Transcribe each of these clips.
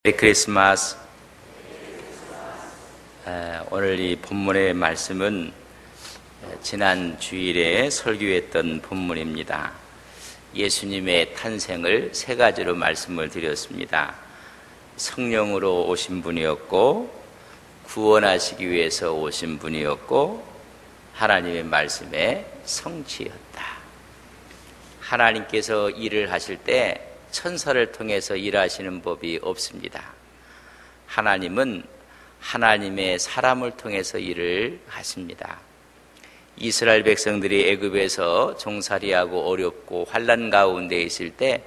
메리 크리스마스. 오늘 이 본문의 말씀은 지난 주일에 설교했던 본문입니다. 예수님의 탄생을 세 가지로 말씀을 드렸습니다. 성령으로 오신 분이었고, 구원하시기 위해서 오신 분이었고, 하나님의 말씀의 성취였다. 하나님께서 일을 하실 때 천사를 통해서 일하시는 법이 없습니다. 하나님은 하나님의 사람을 통해서 일을 하십니다. 이스라엘 백성들이 애굽에서 종살이하고 어렵고 환난 가운데 있을 때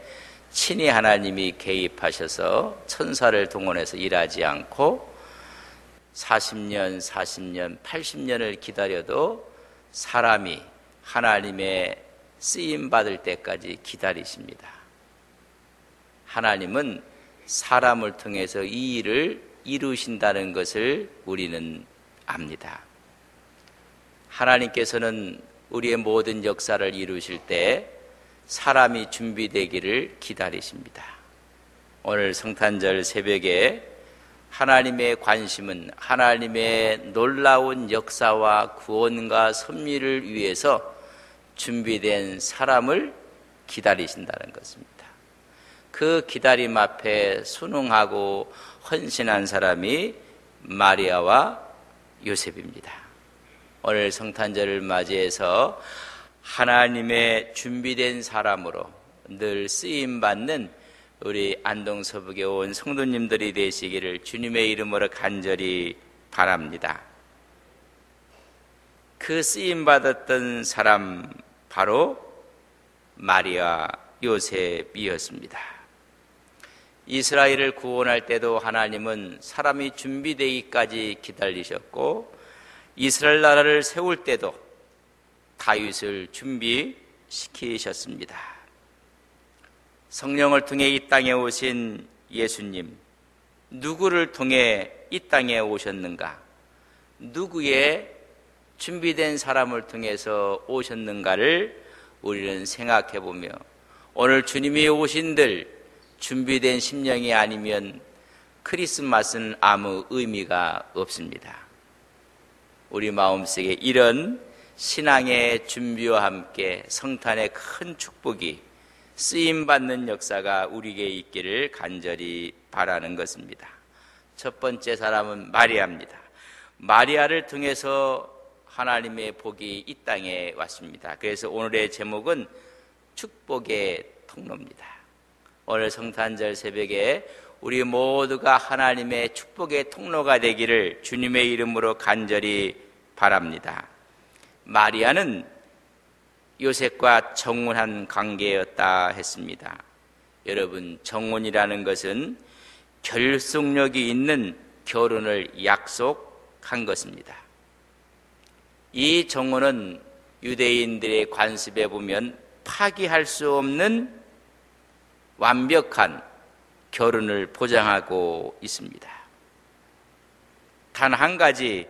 친히 하나님이 개입하셔서 천사를 동원해서 일하지 않고 40년, 80년을 기다려도 사람이 하나님의 쓰임받을 때까지 기다리십니다. 하나님은 사람을 통해서 이 일을 이루신다는 것을 우리는 압니다. 하나님께서는 우리의 모든 역사를 이루실 때 사람이 준비되기를 기다리십니다. 오늘 성탄절 새벽에 하나님의 관심은 하나님의 놀라운 역사와 구원과 섭리를 위해서 준비된 사람을 기다리신다는 것입니다. 그 기다림 앞에 순응하고 헌신한 사람이 마리아와 요셉입니다. 오늘 성탄절을 맞이해서 하나님의 준비된 사람으로 늘 쓰임받는 우리 안동서북에 온 성도님들이 되시기를 주님의 이름으로 간절히 바랍니다. 그 쓰임받았던 사람 바로 마리아 요셉이었습니다. 이스라엘을 구원할 때도 하나님은 사람이 준비되기까지 기다리셨고, 이스라엘 나라를 세울 때도 다윗을 준비시키셨습니다. 성령을 통해 이 땅에 오신 예수님, 누구를 통해 이 땅에 오셨는가? 누구의 준비된 사람을 통해서 오셨는가를 우리는 생각해 보며, 오늘 주님이 오신들 준비된 심령이 아니면 크리스마스는 아무 의미가 없습니다. 우리 마음속에 이런 신앙의 준비와 함께 성탄의 큰 축복이 쓰임받는 역사가 우리에게 있기를 간절히 바라는 것입니다. 첫 번째 사람은 마리아입니다. 마리아를 통해서 하나님의 복이 이 땅에 왔습니다. 그래서 오늘의 제목은 축복의 통로입니다. 오늘 성탄절 새벽에 우리 모두가 하나님의 축복의 통로가 되기를 주님의 이름으로 간절히 바랍니다. 마리아는 요셉과 정혼한 관계였다 했습니다. 여러분, 정혼이라는 것은 결속력이 있는 결혼을 약속한 것입니다. 이 정혼은 유대인들의 관습에 보면 파기할 수 없는 완벽한 결혼을 보장하고 있습니다. 단 한 가지,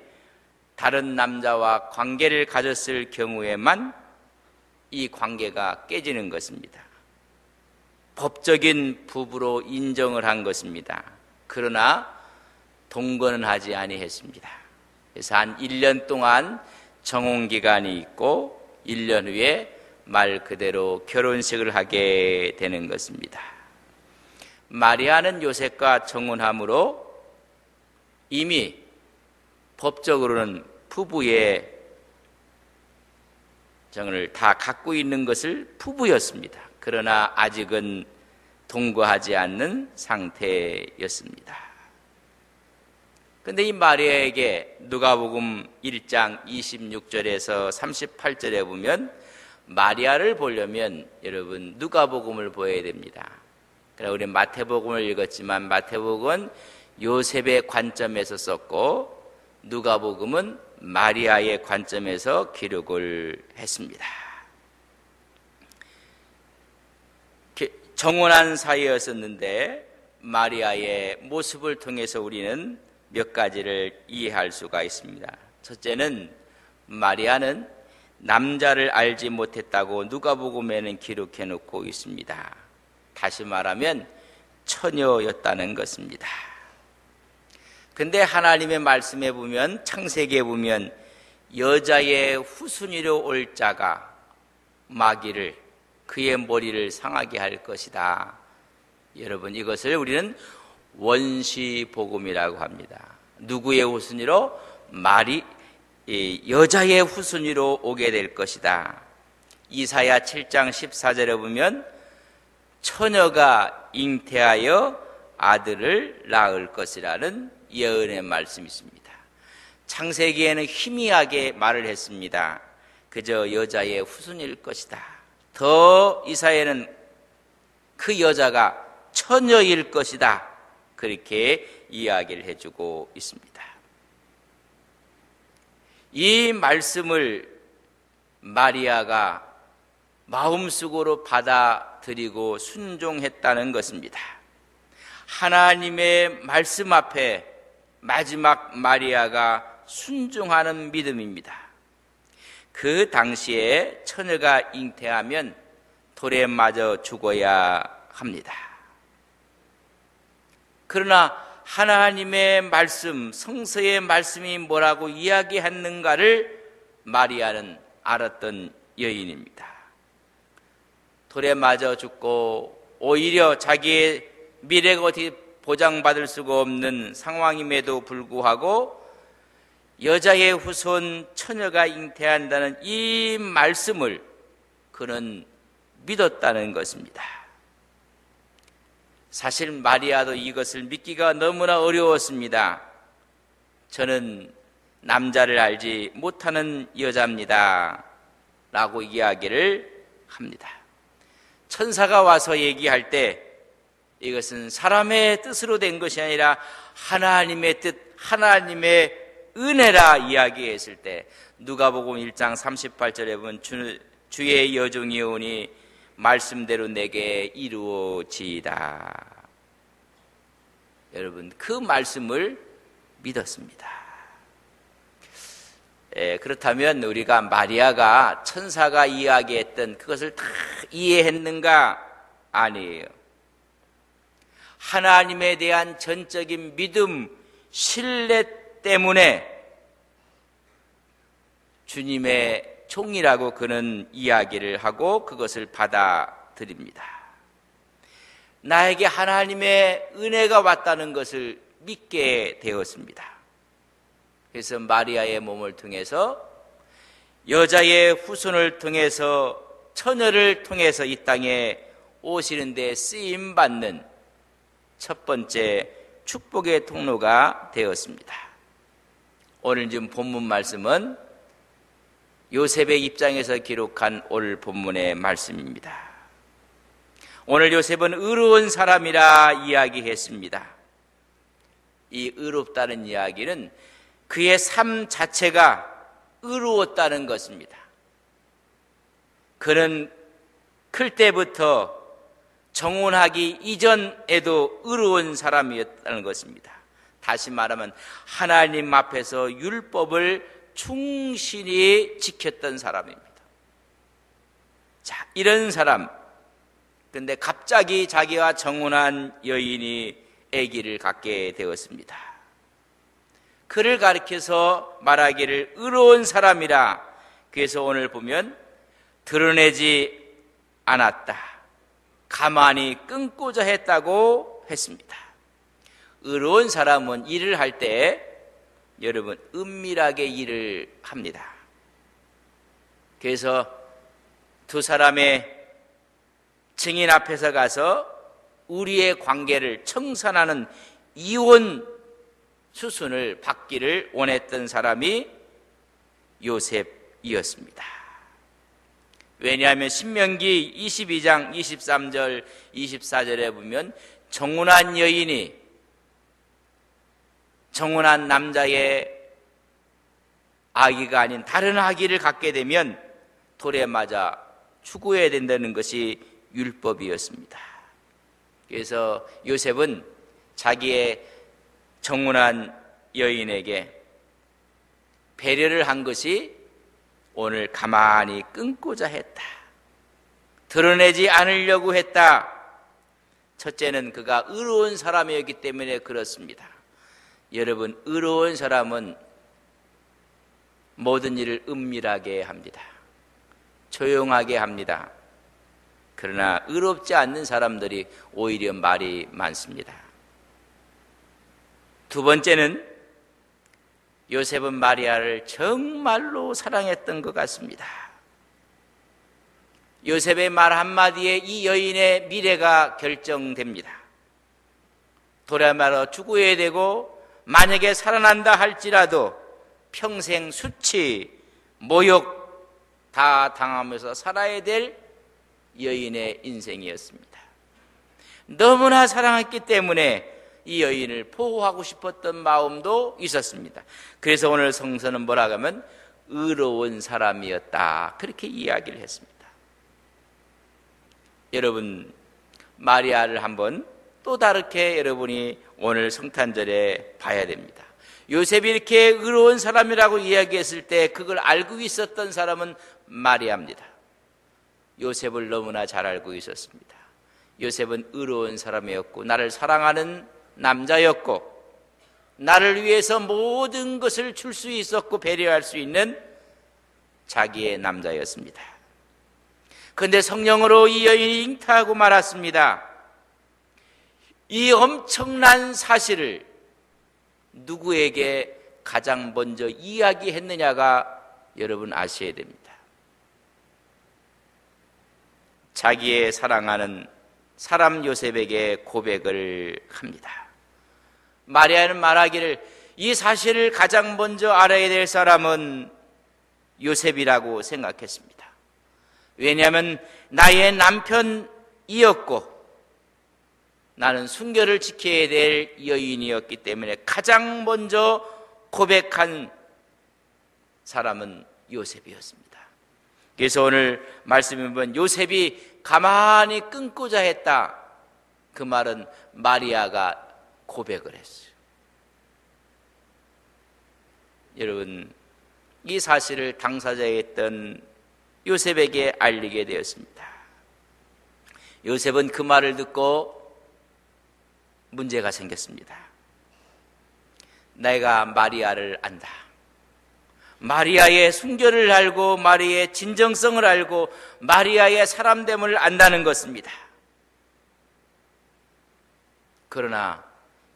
다른 남자와 관계를 가졌을 경우에만 이 관계가 깨지는 것입니다. 법적인 부부로 인정을 한 것입니다. 그러나 동거는 하지 아니했습니다. 그래서 한 1년 동안 정혼기간이 있고 1년 후에 말 그대로 결혼식을 하게 되는 것입니다. 마리아는 요셉과 정혼함으로 이미 법적으로는 부부의 정을 다 갖고 있는 것을 부부였습니다. 그러나 아직은 동거하지 않는 상태였습니다. 그런데 이 마리아에게 누가복음 1장 26절에서 38절에 보면 마리아를 보려면 여러분 누가복음을 보아야 됩니다. 그러나 우리 마태복음을 읽었지만 마태복음은 요셉의 관점에서 썼고 누가복음은 마리아의 관점에서 기록을 했습니다. 정혼한 사이였었는데 마리아의 모습을 통해서 우리는 몇 가지를 이해할 수가 있습니다. 첫째는 마리아는 남자를 알지 못했다고 누가복음에는 기록해 놓고 있습니다. 다시 말하면 처녀였다는 것입니다. 근데 하나님의 말씀에 보면, 창세기에 보면 여자의 후순위로 올 자가 마귀를, 그의 머리를 상하게 할 것이다. 여러분, 이것을 우리는 원시복음이라고 합니다. 누구의 후순위로? 여자의 후순위로 오게 될 것이다. 이사야 7장 14절에 보면 처녀가 잉태하여 아들을 낳을 것이라는 예언의 말씀이 있습니다. 창세기에는 희미하게 말을 했습니다. 그저 여자의 후손일 것이다. 더 이사야는 그 여자가 처녀일 것이다. 그렇게 이야기를 해주고 있습니다. 이 말씀을 마리아가 마음속으로 받아들이고 순종했다는 것입니다. 하나님의 말씀 앞에 마지막 마리아가 순종하는 믿음입니다. 그 당시에 처녀가 잉태하면 돌에 맞아 죽어야 합니다. 그러나 하나님의 말씀, 성서의 말씀이 뭐라고 이야기했는가를 마리아는 알았던 여인입니다. 돌에 맞아 죽고 오히려 자기의 미래가 어떻게 보장받을 수가 없는 상황임에도 불구하고 여자의 후손 처녀가 잉태한다는 이 말씀을 그는 믿었다는 것입니다. 사실 마리아도 이것을 믿기가 너무나 어려웠습니다. 저는 남자를 알지 못하는 여자입니다. 라고 이야기를 합니다. 천사가 와서 얘기할 때 이것은 사람의 뜻으로 된 것이 아니라 하나님의 뜻, 하나님의 은혜라 이야기했을 때 누가복음 1장 38절에 보면 주의 여종이 오니 말씀대로 내게 이루어지이다. 여러분, 그 말씀을 믿었습니다. 그렇다면 우리가 마리아가 천사가 이야기했던 그것을 다 이해했는가? 아니에요. 하나님에 대한 전적인 믿음, 신뢰 때문에 주님의 종이라고 그는 이야기를 하고 그것을 받아들입니다. 나에게 하나님의 은혜가 왔다는 것을 믿게 되었습니다. 그래서 마리아의 몸을 통해서 여자의 후손을 통해서 처녀를 통해서 이 땅에 오시는 데 쓰임받는 첫 번째 축복의 통로가 되었습니다. 오늘 지금 본문 말씀은 요셉의 입장에서 기록한 오늘 본문의 말씀입니다. 오늘 요셉은 의로운 사람이라 이야기했습니다. 이 의롭다는 이야기는 그의 삶 자체가 의로웠다는 것입니다. 그는 클 때부터 정혼하기 이전에도 의로운 사람이었다는 것입니다. 다시 말하면 하나님 앞에서 율법을 충실히 지켰던 사람입니다. 자, 이런 사람, 근데 갑자기 자기와 정혼한 여인이 아기를 갖게 되었습니다. 그를 가리켜서 말하기를 의로운 사람이라. 그래서 오늘 보면 드러내지 않았다, 가만히 끊고자 했다고 했습니다. 의로운 사람은 일을 할 때 여러분 은밀하게 일을 합니다. 그래서 두 사람의 증인 앞에서 가서 우리의 관계를 청산하는 이혼 수순을 받기를 원했던 사람이 요셉이었습니다. 왜냐하면 신명기 22장 23절 24절에 보면 정혼한 여인이 정혼한 남자의 아기가 아닌 다른 아기를 갖게 되면 돌에 맞아 죽어야 된다는 것이 율법이었습니다. 그래서 요셉은 자기의 정혼한 여인에게 배려를 한 것이 오늘 가만히 끊고자 했다, 드러내지 않으려고 했다. 첫째는 그가 의로운 사람이었기 때문에 그렇습니다. 여러분, 의로운 사람은 모든 일을 은밀하게 합니다. 조용하게 합니다. 그러나 의롭지 않는 사람들이 오히려 말이 많습니다. 두 번째는 요셉은 마리아를 정말로 사랑했던 것 같습니다. 요셉의 말 한마디에 이 여인의 미래가 결정됩니다. 돌아말아 죽어야 되고 만약에 살아난다 할지라도 평생 수치, 모욕 다 당하면서 살아야 될 여인의 인생이었습니다. 너무나 사랑했기 때문에 이 여인을 보호하고 싶었던 마음도 있었습니다. 그래서 오늘 성서는 뭐라고 하면 의로운 사람이었다, 그렇게 이야기를 했습니다. 여러분, 마리아를 한번 또 다르게 여러분이 오늘 성탄절에 봐야 됩니다. 요셉이 이렇게 의로운 사람이라고 이야기했을 때 그걸 알고 있었던 사람은 마리아입니다. 요셉을 너무나 잘 알고 있었습니다. 요셉은 의로운 사람이었고 나를 사랑하는 남자였고 나를 위해서 모든 것을 줄 수 있었고 배려할 수 있는 자기의 남자였습니다. 그런데 성령으로 이 여인이 잉태하고 말았습니다. 이 엄청난 사실을 누구에게 가장 먼저 이야기했느냐가 여러분 아셔야 됩니다. 자기의 사랑하는 사람 요셉에게 고백을 합니다. 마리아는 말하기를 이 사실을 가장 먼저 알아야 될 사람은 요셉이라고 생각했습니다. 왜냐하면 나의 남편이었고 나는 순결을 지켜야 될 여인이었기 때문에 가장 먼저 고백한 사람은 요셉이었습니다. 그래서 오늘 말씀에 보면 요셉이 가만히 끊고자 했다, 그 말은 마리아가 고백을 했어요. 여러분, 이 사실을 당사자였던 요셉에게 알리게 되었습니다. 요셉은 그 말을 듣고 문제가 생겼습니다. 내가 마리아를 안다. 마리아의 순결을 알고 마리아의 진정성을 알고 마리아의 사람됨을 안다는 것입니다. 그러나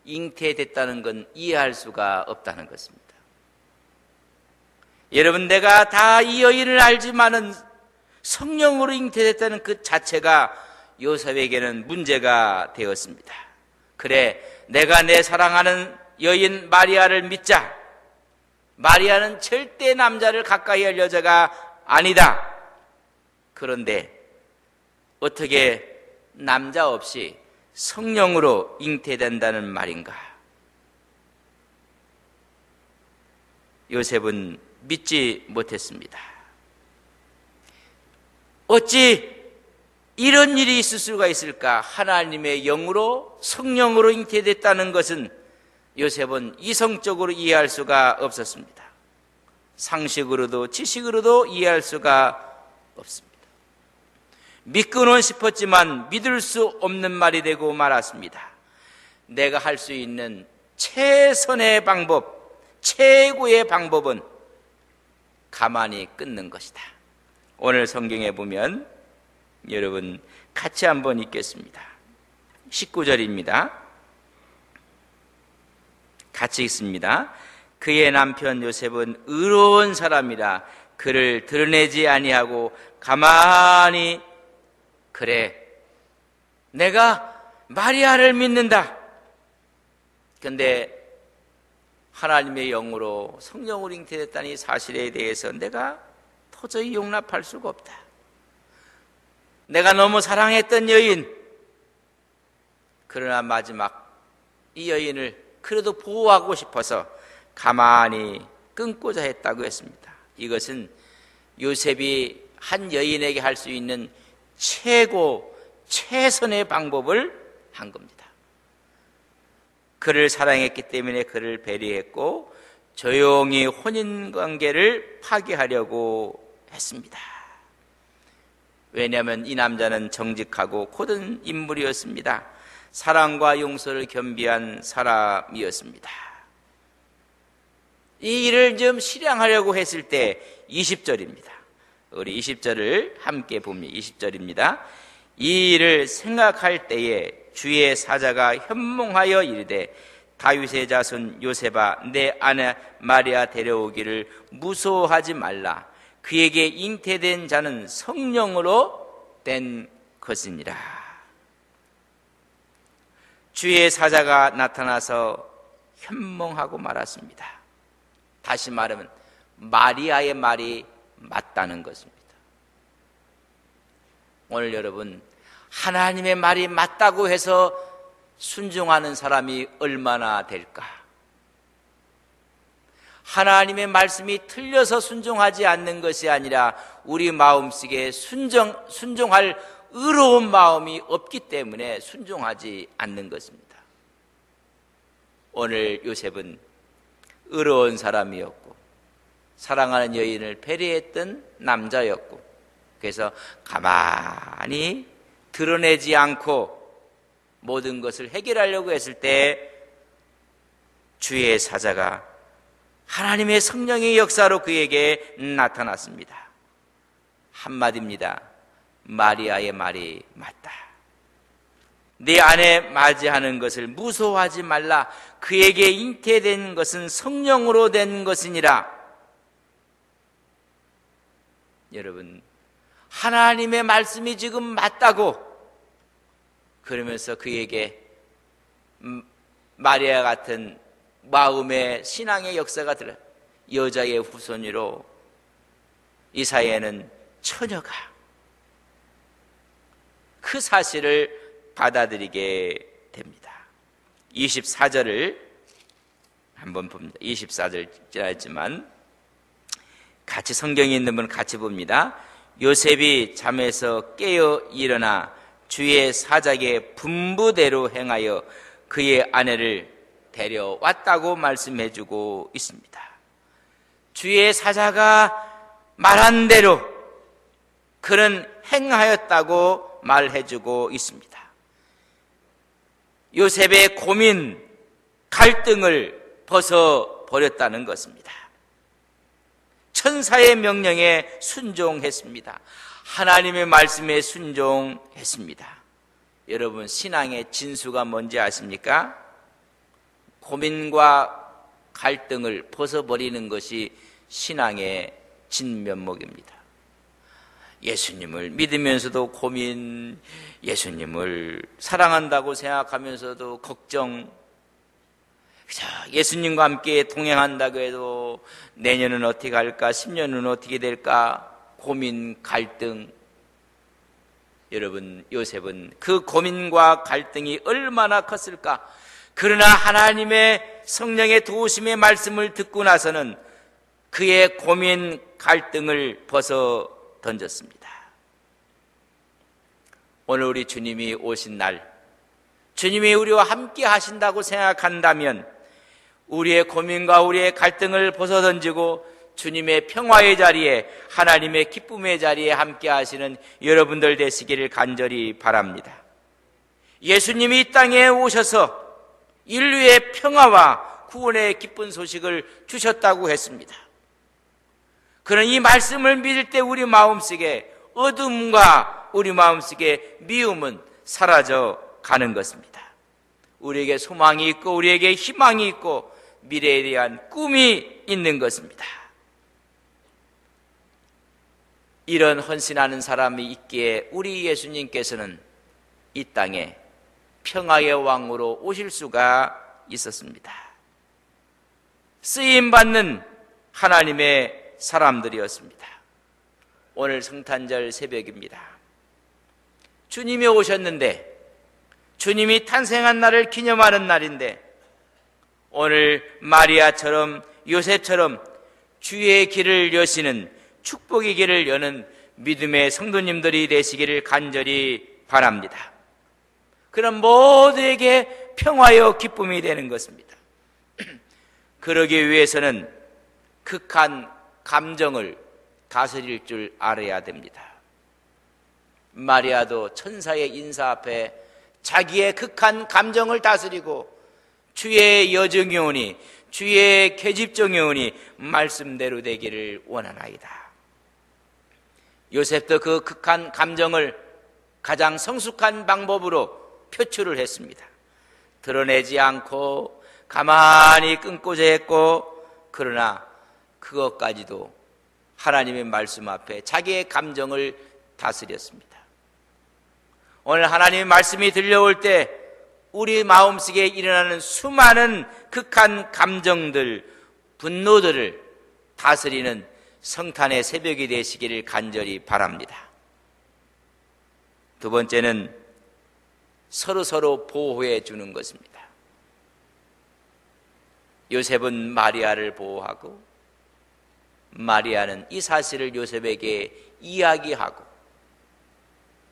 잉태됐다는 건 이해할 수가 없다는 것입니다. 여러분, 내가 다 이 여인을 알지만은 성령으로 잉태됐다는 그 자체가 요셉에게는 문제가 되었습니다. 그래, 내가 내 사랑하는 여인 마리아를 믿자. 마리아는 절대 남자를 가까이 할 여자가 아니다. 그런데 어떻게 남자 없이 성령으로 잉태된다는 말인가? 요셉은 믿지 못했습니다. 어찌 이런 일이 있을 수가 있을까? 하나님의 영으로 성령으로 잉태됐다는 것은 요셉은 이성적으로 이해할 수가 없었습니다. 상식으로도 지식으로도 이해할 수가 없습니다. 믿고는 싶었지만 믿을 수 없는 말이 되고 말았습니다. 내가 할 수 있는 최선의 방법, 최고의 방법은 가만히 끊는 것이다. 오늘 성경에 보면 여러분 같이 한번 읽겠습니다. 19절입니다. 같이 읽습니다. 그의 남편 요셉은 의로운 사람이라 그를 드러내지 아니하고 가만히 그래, 내가 마리아를 믿는다. 그런데 하나님의 영으로 성령으로 잉태됐다는 이 사실에 대해서 내가 도저히 용납할 수가 없다. 내가 너무 사랑했던 여인, 그러나 마지막 이 여인을 그래도 보호하고 싶어서 가만히 끊고자 했다고 했습니다. 이것은 요셉이 한 여인에게 할 수 있는 최선의 방법을 한 겁니다. 그를 사랑했기 때문에 그를 배려했고 조용히 혼인관계를 파기하려고 했습니다. 왜냐하면 이 남자는 정직하고 고든 인물이었습니다. 사랑과 용서를 겸비한 사람이었습니다. 이 일을 좀 실행하려고 했을 때 20절입니다. 우리 20절을 함께 봅니다. 20절입니다. 이 일을 생각할 때에 주의 사자가 현몽하여 이르되 다윗의 자손 요셉아 내 아내 마리아 데려오기를 무서워하지 말라. 그에게 잉태된 자는 성령으로 된 것이니라. 주의 사자가 나타나서 현몽하고 말았습니다. 다시 말하면 마리아의 말이 맞다는 것입니다. 오늘 여러분, 하나님의 말이 맞다고 해서 순종하는 사람이 얼마나 될까? 하나님의 말씀이 틀려서 순종하지 않는 것이 아니라 우리 마음속에 순종할 의로운 마음이 없기 때문에 순종하지 않는 것입니다. 오늘 요셉은 의로운 사람이었고 사랑하는 여인을 배려했던 남자였고 그래서 가만히 드러내지 않고 모든 것을 해결하려고 했을 때 주의 사자가 하나님의 성령의 역사로 그에게 나타났습니다. 한마디입니다. 마리아의 말이 맞다. 내 아내 맞이하는 것을 무서워하지 말라. 그에게 잉태된 것은 성령으로 된 것이니라. 여러분, 하나님의 말씀이 지금 맞다고 그러면서 그에게 마리아 같은 마음의 신앙의 역사가 들어 여자의 후손으로 이 사회에는 처녀가 그 사실을 받아들이게 됩니다. 24절을 한번 봅니다. 24절 지나했지만 같이 성경에 있는 분 같이 봅니다. 요셉이 잠에서 깨어 일어나 주의 사자의 분부대로 행하여 그의 아내를 데려왔다고 말씀해주고 있습니다. 주의 사자가 말한 대로 그는 행하였다고 말해주고 있습니다. 요셉의 고민, 갈등을 벗어버렸다는 것입니다. 천사의 명령에 순종했습니다. 하나님의 말씀에 순종했습니다. 여러분, 신앙의 진수가 뭔지 아십니까? 고민과 갈등을 벗어버리는 것이 신앙의 진면목입니다. 예수님을 믿으면서도 고민, 예수님을 사랑한다고 생각하면서도 걱정, 예수님과 함께 동행한다고 해도 내년은 어떻게 갈까, 10년은 어떻게 될까, 고민, 갈등. 여러분, 요셉은 그 고민과 갈등이 얼마나 컸을까. 그러나 하나님의 성령의 도우심의 말씀을 듣고 나서는 그의 고민, 갈등을 벗어 던졌습니다. 오늘 우리 주님이 오신 날, 주님이 우리와 함께 하신다고 생각한다면 우리의 고민과 우리의 갈등을 벗어 던지고 주님의 평화의 자리에, 하나님의 기쁨의 자리에 함께 하시는 여러분들 되시기를 간절히 바랍니다. 예수님이 이 땅에 오셔서 인류의 평화와 구원의 기쁜 소식을 주셨다고 했습니다. 그런 이 말씀을 믿을 때 우리 마음속에 어둠과 우리 마음속에 미움은 사라져 가는 것입니다. 우리에게 소망이 있고 우리에게 희망이 있고 미래에 대한 꿈이 있는 것입니다. 이런 헌신하는 사람이 있기에 우리 예수님께서는 이 땅에 평화의 왕으로 오실 수가 있었습니다. 쓰임받는 하나님의 사람들이었습니다. 오늘 성탄절 새벽입니다. 주님이 오셨는데, 주님이 탄생한 날을 기념하는 날인데, 오늘 마리아처럼 요셉처럼 주의 길을 여시는, 축복의 길을 여는 믿음의 성도님들이 되시기를 간절히 바랍니다. 그럼 모두에게 평화요 기쁨이 되는 것입니다. 그러기 위해서는 극한 감정을 다스릴 줄 알아야 됩니다. 마리아도 천사의 인사 앞에 자기의 극한 감정을 다스리고 주의 여정이 오니 주의 계집종이 오니 말씀대로 되기를 원하나이다. 요셉도 그 극한 감정을 가장 성숙한 방법으로 표출을 했습니다. 드러내지 않고 가만히 끊고자 했고, 그러나 그것까지도 하나님의 말씀 앞에 자기의 감정을 다스렸습니다. 오늘 하나님의 말씀이 들려올 때 우리 마음속에 일어나는 수많은 극한 감정들, 분노들을 다스리는 성탄의 새벽이 되시기를 간절히 바랍니다. 두 번째는 서로 보호해 주는 것입니다. 요셉은 마리아를 보호하고 마리아는 이 사실을 요셉에게 이야기하고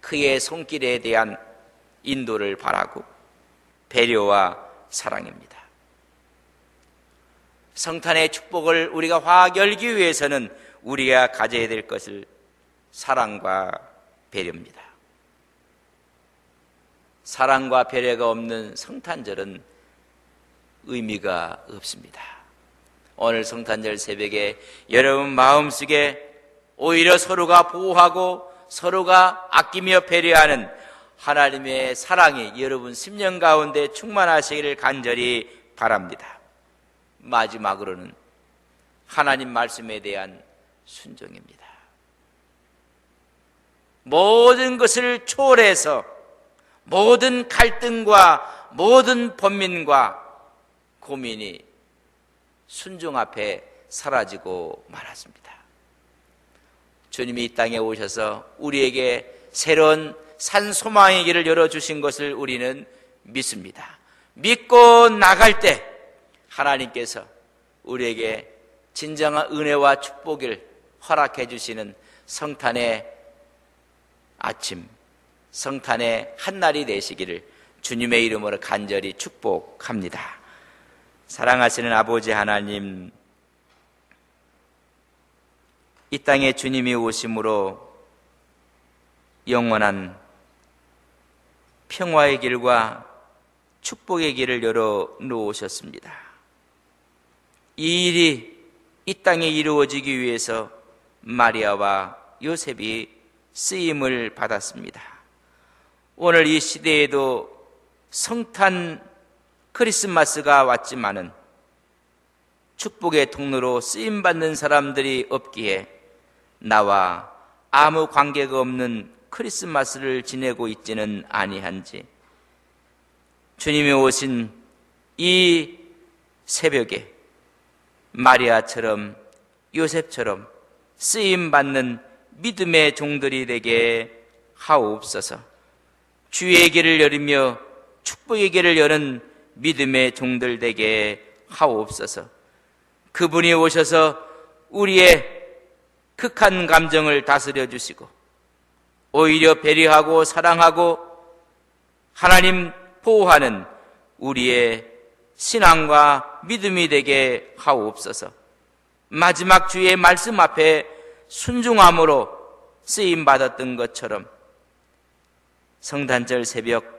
그의 손길에 대한 인도를 바라고 배려와 사랑입니다. 성탄의 축복을 우리가 확 열기 위해서는 우리가 가져야 될 것을 사랑과 배려입니다. 사랑과 배려가 없는 성탄절은 의미가 없습니다. 오늘 성탄절 새벽에 여러분 마음속에 오히려 서로가 보호하고 서로가 아끼며 배려하는 하나님의 사랑이 여러분 심령 가운데 충만하시기를 간절히 바랍니다. 마지막으로는 하나님 말씀에 대한 순종입니다. 모든 것을 초월해서 모든 갈등과 모든 번민과 고민이 순종 앞에 사라지고 말았습니다. 주님이 이 땅에 오셔서 우리에게 새로운 산 소망의 길을 열어주신 것을 우리는 믿습니다. 믿고 나갈 때 하나님께서 우리에게 진정한 은혜와 축복을 허락해 주시는 성탄의 아침, 성탄의 한날이 되시기를 주님의 이름으로 간절히 축복합니다. 사랑하시는 아버지 하나님, 이 땅에 주님이 오심으로 영원한 평화의 길과 축복의 길을 열어 놓으셨습니다. 이 일이 이 땅에 이루어지기 위해서 마리아와 요셉이 쓰임을 받았습니다. 오늘 이 시대에도 성탄 크리스마스가 왔지만은 축복의 통로로 쓰임받는 사람들이 없기에 나와 아무 관계가 없는 크리스마스를 지내고 있지는 아니한지, 주님이 오신 이 새벽에 마리아처럼 요셉처럼 쓰임받는 믿음의 종들이 되게 하옵소서. 주의 길을 열으며 축복의 길을 여는 믿음의 종들 되게 하옵소서. 그분이 오셔서 우리의 극한 감정을 다스려 주시고 오히려 배려하고 사랑하고 하나님 보호하는 우리의 신앙과 믿음이 되게 하옵소서. 마지막 주의 말씀 앞에 순종함으로 쓰임받았던 것처럼 성탄절 새벽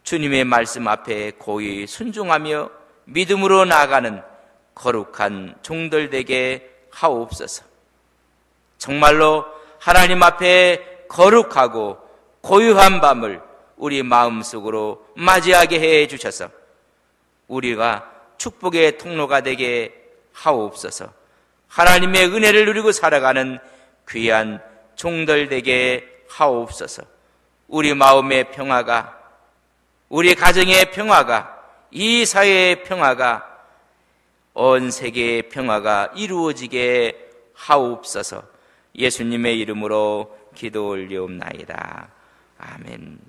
주님의 말씀 앞에 고이 순종하며 믿음으로 나아가는 거룩한 종들 되게 하옵소서. 정말로 하나님 앞에 거룩하고 고유한 밤을 우리 마음속으로 맞이하게 해 주셔서 우리가 축복의 통로가 되게 하옵소서. 하나님의 은혜를 누리고 살아가는 귀한 종들 되게 하옵소서. 우리 마음의 평화가, 우리 가정의 평화가, 이 사회의 평화가, 온 세계의 평화가 이루어지게 하옵소서. 예수님의 이름으로 기도 올리옵나이다. 아멘.